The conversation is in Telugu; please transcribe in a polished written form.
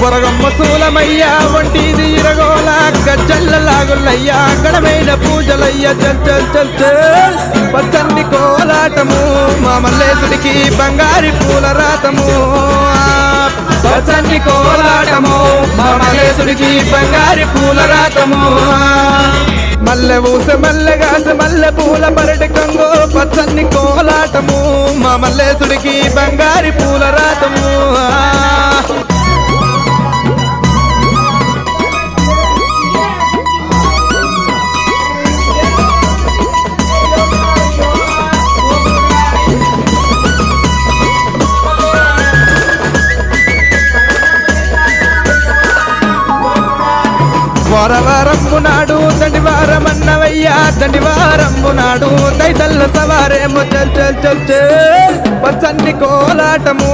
వరగమ్మ సూలమయ్యా వంటిది ఇరగోల గజ్జల్ల లాగులయ్యా గడమైన పూజలయ్యా చల్ చల్ చల్ చల్ పచ్చన్ని కోలాటము మా మల్లేశుడికి బంగారి పూల రాతము పచ్చన్ని కోలాటము మా మల్లేశుడికి బంగారి పూల రాతము మల్లె ఊస మల్లెగాస మల్లె పూల పరటి కంగో పచ్చన్ని కోలాటము మా మల్లేశుడికి బంగారి పూల రాతము వారవారము నాడు దండివారమన్నవయ్యా దండివారము నాడు దైతల్ల సవారేమో చల్ చల్ చల్ చల్ పచ్చన్ని కోలాటము